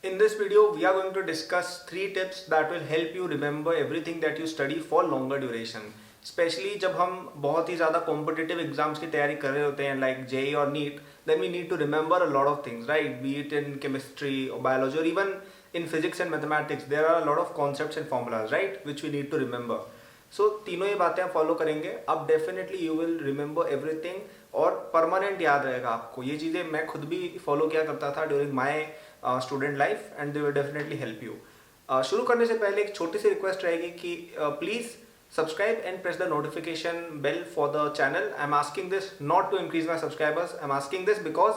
In this video, we are going to discuss 3 tips that will help you remember everything that you study for longer duration. Especially जब हम बहुत ही ज़्यादा competitive exams की तैयारी कर रहे होते हैं like JEE और NEET, then we need to remember a lot of things, right? Be it in chemistry or biology or even in physics and mathematics, there are a lot of concepts and formulas, right? Which we need to remember. So तीनों ये बातें आप follow करेंगे, अब definitely you will remember everything और permanent याद रहेगा आपको. ये चीज़ें मैं खुद भी फॉलो किया करता था during my student life and they will definitely help you. शुरू करने से पहले एक छोटी सी रिक्वेस्ट रहेगी कि please subscribe and press the notification bell for the channel. I am asking this not to increase my subscribers, I am asking this because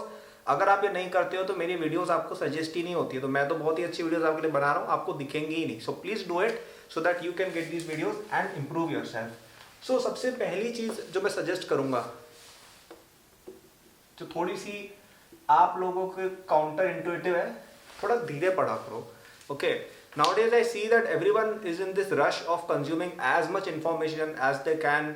अगर आप ये नहीं करते हो तो मेरी वीडियोस आपको सजेस्ट ही नहीं होती है. तो मैं तो बहुत ही अच्छी वीडियोस आपके लिए बना रहा हूँ, आपको दिखेंगी ही नहीं. So please do it so that you can get these videos and improve yourself. So सबसे पहली चीज़ जो मैं सजेस्ट करूँगा, जो थोड़ी सी आप लोगों के काउंटर इंटुइटिव है, थोड़ा धीरे पढ़ा करो. Okay, nowadays I see that everyone is in this rush of consuming as much information as they can.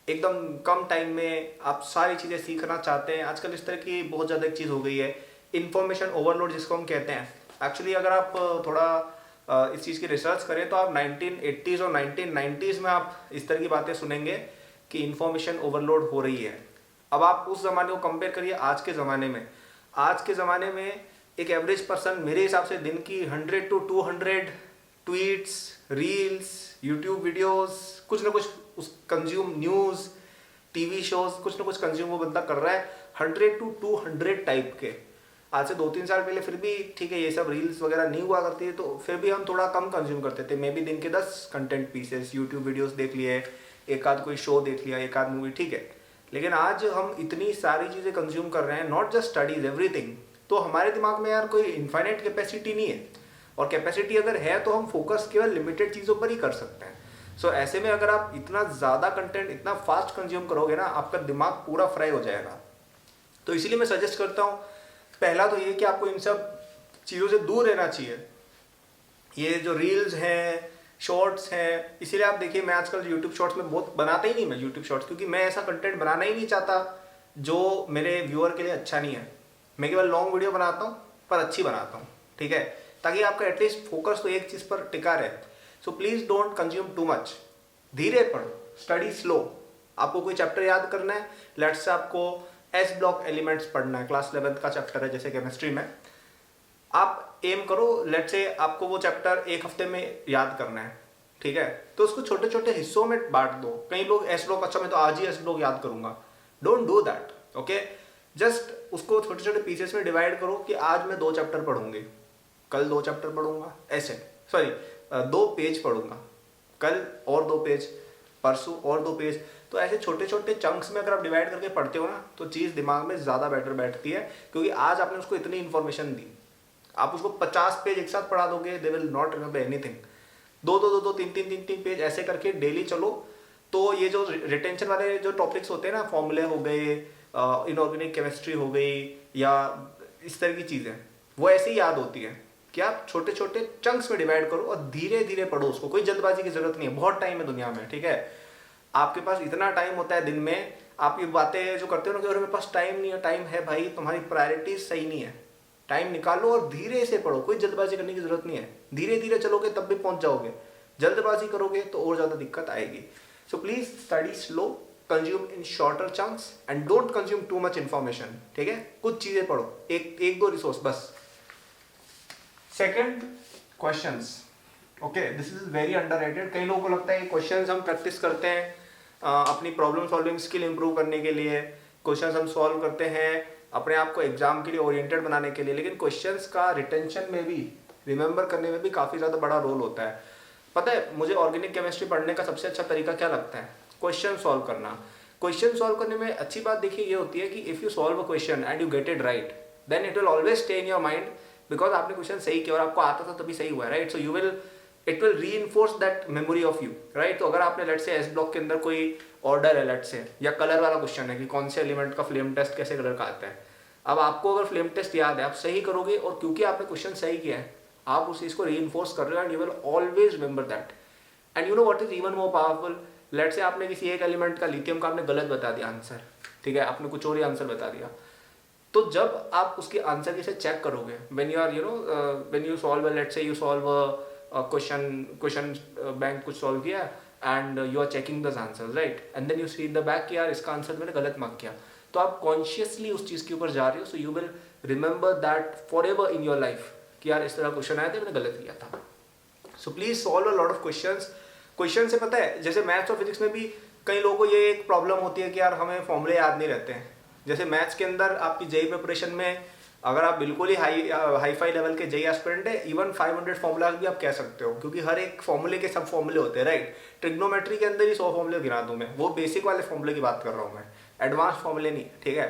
एकदम कम टाइम में आप सारी चीज़ें सीखना चाहते हैं. आजकल इस तरह की बहुत ज़्यादा एक चीज़ हो गई है, इंफॉर्मेशन ओवरलोड जिसको हम कहते हैं. एक्चुअली अगर आप थोड़ा इस चीज़ की रिसर्च करें तो आप 1980s और 1990s में आप इस तरह की बातें सुनेंगे कि इंफॉर्मेशन ओवरलोड हो रही है. अब आप उस ज़माने को कंपेयर करिए आज के ज़माने में. आज के ज़माने में एक एवरेज पर्सन मेरे हिसाब से दिन की 100 to 200 tweets, reels, YouTube videos, कुछ ना कुछ उस कंज्यूम, न्यूज़, टीवी शोज, कुछ ना कुछ कंज्यूम वो बंदा कर रहा है. 100 to 200 टाइप के. आज से 2-3 साल पहले फिर भी ठीक है, ये सब रील्स वगैरह नहीं हुआ करती है तो फिर भी हम थोड़ा कम कंज्यूम करते थे. मे बी दिन के 10 कंटेंट पीसेस, यूट्यूब वीडियोस देख लिए, एक आध कोई शो देख लिया, एक आध मूवी, ठीक है. लेकिन आज हम इतनी सारी चीज़ें कंज्यूम कर रहे हैं, नॉट जस्ट स्टडीज, एवरीथिंग. तो हमारे दिमाग में यार कोई इन्फाइनाइट कैपेसिटी नहीं है, और कैपेसिटी अगर है तो हम फोकस केवल लिमिटेड चीज़ों पर ही कर सकते हैं. सो ऐसे में अगर आप इतना ज़्यादा कंटेंट इतना फास्ट कंज्यूम करोगे ना, आपका दिमाग पूरा फ्राई हो जाएगा. तो इसीलिए मैं सजेस्ट करता हूँ, पहला तो ये कि आपको इन सब चीज़ों से दूर रहना चाहिए. ये जो रील्स हैं, शॉर्ट्स हैं, इसीलिए आप देखिए मैं आजकल यूट्यूब शॉर्ट्स में बहुत बनाता ही नहीं मैं यूट्यूब शॉर्ट्स, क्योंकि मैं ऐसा कंटेंट बनाना ही नहीं चाहता जो मेरे व्यूअर के लिए अच्छा नहीं है. मैं केवल लॉन्ग वीडियो बनाता हूँ पर अच्छी बनाता हूँ, ठीक है, ताकि आपका एटलीस्ट फोकस तो एक चीज़ पर टिका रहे. So please don't consume too much. धीरे पढ़ो, स्टडी स्लो. आपको कोई चैप्टर याद करना है, लेट्स से आपको एस ब्लॉक एलिमेंट्स पढ़ना है, क्लास 11th का चैप्टर है जैसे केमिस्ट्री में. आप एम करो, लेट्स से आपको वो चैप्टर एक हफ्ते में याद करना है, ठीक है, तो उसको छोटे छोटे हिस्सों में बांट दो. कई लोग एस ब्लॉक, अच्छा मैं तो आज ही एस ब्लॉक याद करूंगा. Don't do that. Okay, just उसको छोटे छोटे पीसेस में डिवाइड करो कि आज मैं 2 चैप्टर पढ़ूंगी, कल 2 चैप्टर पढ़ूंगा, ऐसे, सॉरी 2 पेज पढ़ूंगा, कल और 2 पेज, परसों और 2 पेज. तो ऐसे छोटे छोटे चंक्स में अगर आप डिवाइड करके पढ़ते हो ना, तो चीज़ दिमाग में ज़्यादा बेटर बैठती है, क्योंकि आज आपने उसको इतनी इन्फॉर्मेशन दी. आप उसको 50 पेज एक साथ पढ़ा दोगे, they will not remember anything. 2-2, 3-3 page ऐसे करके डेली चलो. तो ये जो रिटेंशन वाले जो टॉपिक्स होते हैं ना, फॉर्मूले हो गए, इनऑर्गेनिक केमिस्ट्री हो गई, या इस तरह की चीज़ें, वो ऐसे ही याद होती है कि आप छोटे छोटे चंक्स में डिवाइड करो और धीरे धीरे पढ़ो उसको. कोई जल्दबाजी की जरूरत नहीं है, बहुत टाइम है दुनिया में, ठीक है. आपके पास इतना टाइम होता है दिन में, आप ये बातें जो करते हो ना कि अरे मेरे पास टाइम नहीं है, टाइम है भाई, तुम्हारी प्रायोरिटीज सही नहीं है. टाइम निकालो और धीरे से पढ़ो, कोई जल्दबाजी करने की जरूरत नहीं है. धीरे धीरे चलोगे तब भी पहुंच जाओगे, जल्दबाजी करोगे तो और ज़्यादा दिक्कत आएगी. So please study slow, consume in shorter chunks and don't consume too much information, ठीक है. कुछ चीज़ें पढ़ो, एक 2 रिसोर्स बस. Second, questions. Okay, this is very underrated. कई लोगों को लगता है क्वेश्चंस हम प्रैक्टिस करते हैं अपनी प्रॉब्लम सॉल्विंग स्किल इंप्रूव करने के लिए, क्वेश्चंस हम सॉल्व करते हैं अपने आप को एग्जाम के लिए ओरिएंटेड बनाने के लिए, लेकिन क्वेश्चंस का रिटेंशन में भी, रिमेंबर करने में भी काफ़ी ज़्यादा बड़ा रोल होता है. पता है मुझे ऑर्गेनिक केमिस्ट्री पढ़ने का सबसे अच्छा तरीका क्या लगता है? क्वेश्चन सॉल्व करना. क्वेश्चन सॉल्व करने में अच्छी बात देखिए ये होती है कि if you solve a question and you get it right, then it will always stay in your mind, because आपने क्वेश्चन सही किया और आपको आता था तभी सही हुआ है, right. So you will, it will reinforce that memory of you, right. तो अगर आपने लेट से एस ब्लॉक के अंदर कोई ऑर्डर है लेट से, या कलर वाला क्वेश्चन है कि कौन से एलिमेंट का फ्लेम टेस्ट कैसे कलर का आता है, अब आपको अगर फ्लेम टेस्ट याद है, आप सही करोगे, और क्योंकि आपने क्वेश्चन सही किया है, आप उस चीज़ को री इन्फोर्स कर रहे हो and you will always remember that. And you know what is even more powerful, let say आपने किसी एक एलिमेंट का, लिथियम का आपने गलत बता दिया आंसर, ठीक है, आपने कुछ और ही आंसर बता दिया. तो जब आप उसके आंसर की से चेक करोगे, when you are when you solve let's say you solve question bank कुछ सॉल्व किया and you are checking the answer right, and then you see in the back कि यार इसका आंसर मैंने गलत मार्क किया, तो आप कॉन्शियसली उस चीज़ के ऊपर जा रहे हो, सो you will remember that for ever in your life कि यार इस तरह क्वेश्चन आया था मैंने गलत किया था। So please solve a lot of question से पता है, जैसे मैथ्स और फिजिक्स में भी कई लोगों को ये एक प्रॉब्लम होती है कि यार हमें फॉर्मूले याद नहीं रहते हैं। जैसे मैथ्स के अंदर आपकी जेई प्रिपरेशन में अगर आप बिल्कुल ही हाई फाई लेवल के जेई एस्पिरेंट है, इवन 500 फॉर्मूलाज भी आप कह सकते हो, क्योंकि हर एक फॉर्मूले के सब फॉर्मूले होते हैं राइट। ट्रिग्नोमेट्री के अंदर ही 100 फॉर्मूले गिरा दूं मैं, वो बेसिक वाले फॉर्मूले की बात कर रहा हूँ मैं, एडवांस फॉर्मूले नहीं, ठीक है।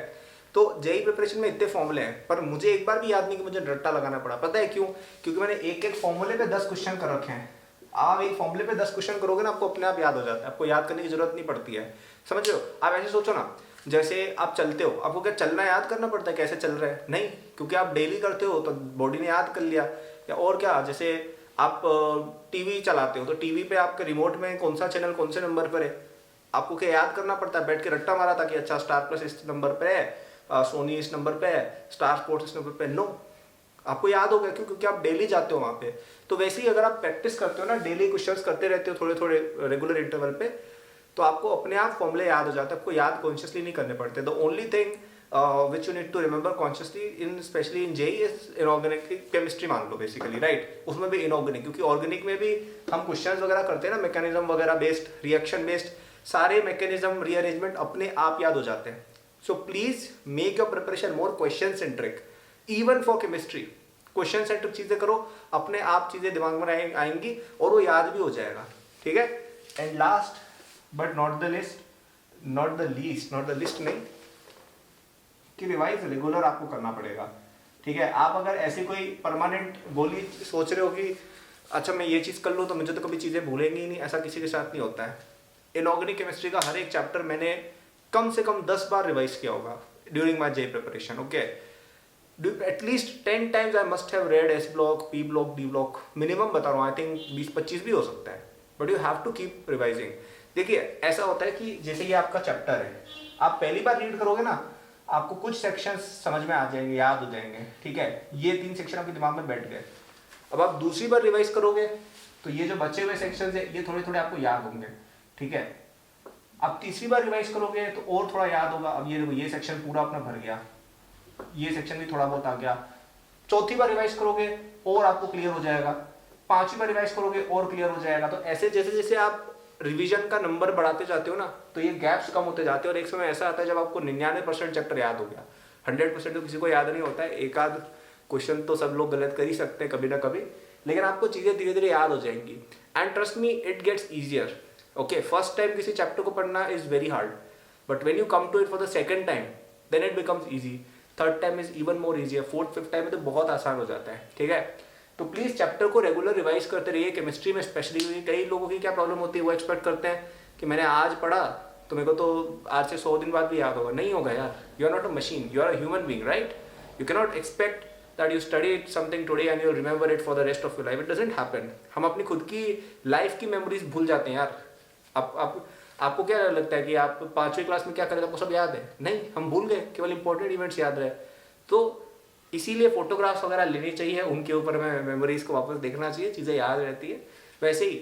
तो जेई प्रिपरेशन में इतने फॉर्मूले हैं, पर मुझे एक बार भी याद नहीं कि मुझे रट्टा लगाना पड़ा। पता है क्यों? क्योंकि मैंने एक एक फॉर्मूले पे 10 क्वेश्चन कर रखे हैं। आप एक फॉर्मूले पे 10 क्वेश्चन करोगे ना, आपको अपने आप याद हो जाता है, आपको याद करने की जरूरत नहीं पड़ती है, समझ रहे हो। आप ऐसे सोचो ना, जैसे आप चलते हो, आपको क्या चलना याद करना पड़ता है कैसे चल रहे हैं? नहीं, क्योंकि आप डेली करते हो तो बॉडी ने याद कर लिया। या और क्या, जैसे आप टीवी चलाते हो तो टीवी पे आपके रिमोट में कौन सा चैनल कौन से नंबर पर है, आपको क्या याद करना पड़ता है? बैठ के रट्टा मारा था कि अच्छा स्टार प्लस इस नंबर पे है, सोनी इस नंबर पे है, स्टार स्पोर्ट्स इस नंबर पे। नो, आपको याद हो गया क्यों? क्योंकि आप डेली जाते हो वहाँ पे। तो वैसे ही अगर आप प्रैक्टिस करते हो ना, डेली क्वेश्चंस करते रहते हो थोड़े थोड़े रेगुलर इंटरवल पे, तो आपको अपने आप फॉर्मूले याद हो जाते हैं, आपको याद कॉन्शियसली नहीं करने पड़ते। The only thing which you need to remember consciously in specially in JEE is inorganic chemistry, मान लो बेसिकली राइट। उसमें भी इनऑर्गेनिक, क्योंकि ऑर्गेनिक में भी हम क्वेश्चंस वगैरह करते हैं ना, मैकेनिज्म वगैरह बेस्ड, रिएक्शन बेस्ड, सारे मैकेनिज्म रीअरेंजमेंट अपने आप याद हो जाते हैं। So please make your preparation more question centric, even for chemistry. Question centric चीजें करो, अपने आप चीजें दिमाग में आएंगी और वो याद भी हो जाएगा, ठीक है। And last but not the list नहीं, कि रिवाइज रेगुलर आपको करना पड़ेगा, ठीक है। आप अगर ऐसे कोई परमानेंट गोली सोच रहे हो कि अच्छा मैं ये चीज कर लूँ तो मुझे तो कभी चीजें भूलेंगी ही नहीं, ऐसा किसी के साथ नहीं होता है। इनऑर्गेनिक केमिस्ट्री का हर एक चैप्टर मैंने कम से कम 10 बार रिवाइज किया होगा during my JEE preparation, okay. At least 10 times I must have read S block, P block, D block, minimum बता रहा हूँ, आई थिंक 20-25 भी हो सकता है, but you have to keep revising. देखिए ऐसा होता है कि जैसे ये आपका चैप्टर है, आप पहली बार रीड करोगे ना, आपको कुछ सेक्शंस समझ में आ जाएंगे, याद हो जाएंगे, ठीक है, ये 3 सेक्शन आपके दिमाग में बैठ गए। अब आप दूसरी बार रिवाइज करोगे तो ये जो बचे हुए सेक्शंस है ये थोड़े थोड़े आपको याद होंगे, ठीक है। अब तीसरी बार रिवाइज करोगे तो और थोड़ा याद होगा, अब ये सेक्शन पूरा अपना भर गया, ये सेक्शन भी थोड़ा बहुत आ गया। चौथी बार रिवाइज करोगे और आपको क्लियर हो जाएगा, 5वीं बार रिवाइज करोगे और क्लियर हो जाएगा। तो ऐसे जैसे जैसे आप रिवीजन का नंबर बढ़ाते जाते हो ना, तो ये गैप्स कम होते जाते हैं और एक समय ऐसा आता है जब आपको 99% चैप्टर याद हो गया। 100% तो किसी को याद नहीं होता है, एक आध क्वेश्चन तो सब लोग गलत कर ही सकते हैं कभी ना कभी, लेकिन आपको चीजें धीरे धीरे याद हो जाएंगी। And trust me, it gets easier, okay. First time किसी चैप्टर को पढ़ना is very hard, but when you come to it for the second time then it becomes easy, third time is even more easier, fourth fifth time में तो बहुत आसान हो जाता है, ठीक है। तो प्लीज चैप्टर को रेगुलर रिवाइज करते रहिए, केमिस्ट्री में स्पेशली। कई लोगों की क्या प्रॉब्लम होती है, वो एक्सपेक्ट करते हैं कि मैंने आज पढ़ा तो मेरे को तो आज से 100 दिन बाद भी याद होगा। नहीं होगा यार, you are not a machine, you are a human being, right. You can not expect that you studied something today and you will remember it for the rest of your life, it doesn't happen. हम अपनी खुद की life की memories भूल जाते हैं यार। आपको क्या लगता है कि आप 5वीं क्लास में क्या करें, आपको सब याद है? नहीं, हम भूल गए, केवल इंपॉर्टेंट इवेंट्स याद रहे। तो इसीलिए फोटोग्राफ्स वगैरह लेनी चाहिए, उनके ऊपर में मेमोरीज को वापस देखना चाहिए, चीज़ें याद रहती है। वैसे ही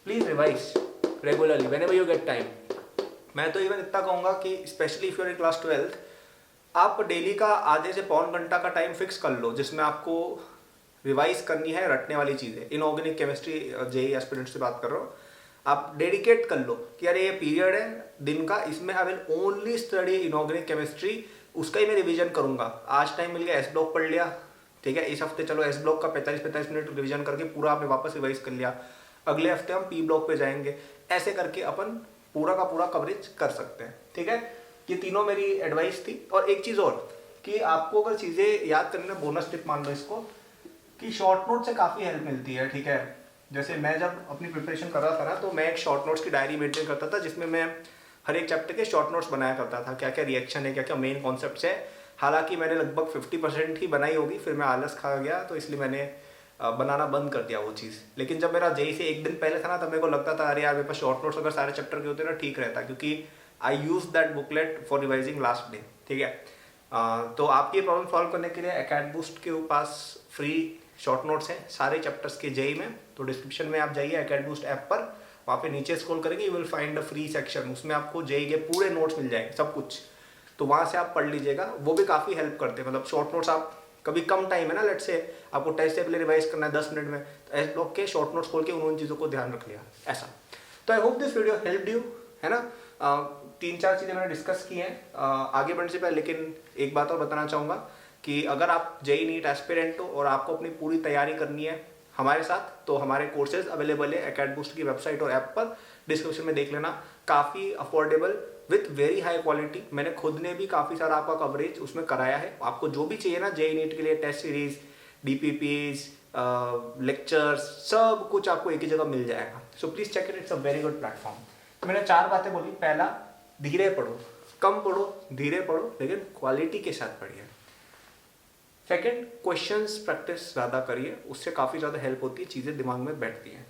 please revise regularly whenever you get time. मैं तो इवन इतना कहूँगा कि specially if you are in class 12th, आप डेली का आधे से पौन घंटा का टाइम फिक्स कर लो, जिसमें आपको रिवाइज करनी है रटने वाली चीज़ें। इनऑर्गेनिक केमिस्ट्री जेई एस्पिरेंट से बात कर रहा हूँ, आप डेडिकेट कर लो कि यार ये पीरियड है दिन का, इसमें I will only study inorganic chemistry, उसका ही मैं रिवीजन करूंगा। आज टाइम मिल गया, एस ब्लॉक पढ़ लिया, ठीक है, इस हफ्ते चलो एस ब्लॉक का 45-45 मिनट रिवीजन करके पूरा आपने वापस रिवाइज कर लिया, अगले हफ्ते हम पी ब्लॉक पे जाएंगे। ऐसे करके अपन पूरा का पूरा कवरेज कर सकते हैं, ठीक है। ये तीनों मेरी एडवाइस थी। और एक चीज़ और कि आपको अगर चीज़ें याद करने में बोनस टिप मान लो इसको, कि शॉर्ट नोट से काफ़ी हेल्प मिलती है, ठीक है। जैसे मैं जब अपनी प्रिपरेशन कर रहा था ना, तो मैं एक शॉर्ट नोट्स की डायरी मेंटेन करता था, जिसमें मैं हर एक चैप्टर के शॉर्ट नोट्स बनाया करता था, क्या क्या रिएक्शन है, क्या क्या मेन कॉन्सेप्ट्स है। हालांकि मैंने लगभग 50% ही बनाई होगी, फिर मैं आलस खा गया, तो इसलिए मैंने बनाना बंद कर दिया वो चीज़। लेकिन जब मेरा जेई से एक दिन पहले था ना, तब मेरे को लगता था अरे यार मेरे पास शॉर्ट नोट्स अगर सारे चैप्टर के होते ना ठीक रहता, क्योंकि I use that booklet for revising last day, ठीक है। तो आपकी प्रॉब्लम सॉल्व करने के लिए एकेडबूस्ट के पास फ्री शॉर्ट नोट्स हैं सारे चैप्टर्स के जेई में। तो डिस्क्रिप्शन में आप जाइए एकेडबूस्ट ऐप पर, वहाँ पे नीचे स्क्रॉल करेंगे, you will find a free section, उसमें आपको जेई के पूरे नोट्स मिल जाएंगे सब कुछ। तो वहाँ से आप पढ़ लीजिएगा, वो भी काफ़ी हेल्प करते हैं। मतलब शॉर्ट नोट्स आप कभी कम टाइम है ना, लेट से आपको टेस्ट से पहले रिवाइज करना है 10 मिनट में, तो ऐसे लोग के शॉर्ट नोट्स खोल के उन चीज़ों को ध्यान रख लिया ऐसा। तो I hope this video help you, है ना। 3-4 चीज़ें मैंने डिस्कस की हैं आगे बढ़ने से पहले। लेकिन एक बात और बताना चाहूँगा कि अगर आप जेई नीट एस्पिरेंट हो और आपको अपनी पूरी तैयारी करनी है हमारे साथ, तो हमारे कोर्सेज अवेलेबल है एकेडबूस्ट की वेबसाइट और ऐप पर, डिस्क्रिप्शन में देख लेना। काफ़ी affordable with very high quality, मैंने खुद ने भी काफ़ी सारा आपका कवरेज उसमें कराया है। आपको जो भी चाहिए ना जेई नीट के लिए, टेस्ट सीरीज, DPPs, लेक्चर्स, सब कुछ आपको एक ही जगह मिल जाएगा। So please check it, it's a very good platform. तो मैंने 4 बातें बोली। पहला, धीरे पढ़ो, कम पढ़ो, धीरे पढ़ो, लेकिन क्वालिटी के साथ पढ़िए। सेकंड, क्वेश्चंस प्रैक्टिस ज़्यादा करिए, उससे काफ़ी ज़्यादा हेल्प होती है, चीज़ें दिमाग में बैठती हैं।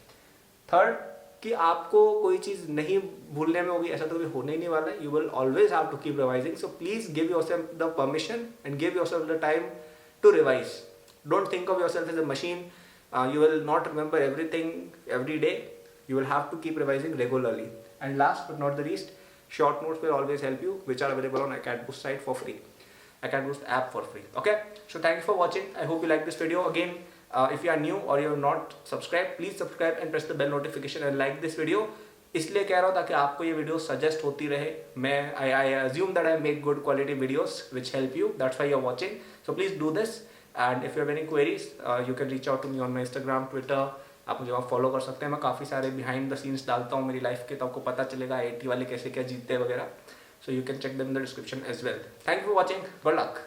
थर्ड, कि आपको कोई चीज़ नहीं भूलने में होगी ऐसा तो कभी होने ही नहीं वाला है। You will always have to keep revising, so please give yourself the permission and give yourself the time to revise. Don't think of yourself as a machine, you will not remember everything every day, you will have to keep revising regularly. And last but not the least, short notes will always help you, which are available on Acadboost site for free, Acadboost app for free. Okay, so thank you for watching. I hope you like this video. Again, if you are new or you have not subscribed, please subscribe and press the bell notification and like this video. इसलिए कह रहा हूँ ताकि आपको ये video suggest होती रहे। मैं I assume that I make good quality videos which help you, that's why you're watching. So please do this. And if you have any queries, you can reach out to me on my Instagram, Twitter. आप मुझे वहाँ follow कर सकते हैं। मैं काफ़ी सारे behind the scenes डालता हूँ मेरी लाइफ के, तो आपको पता चलेगा IIT वाले कैसे क्या जीतते हैं वगैरह। So you can check them in the description as well. Thank you for watching. Good luck.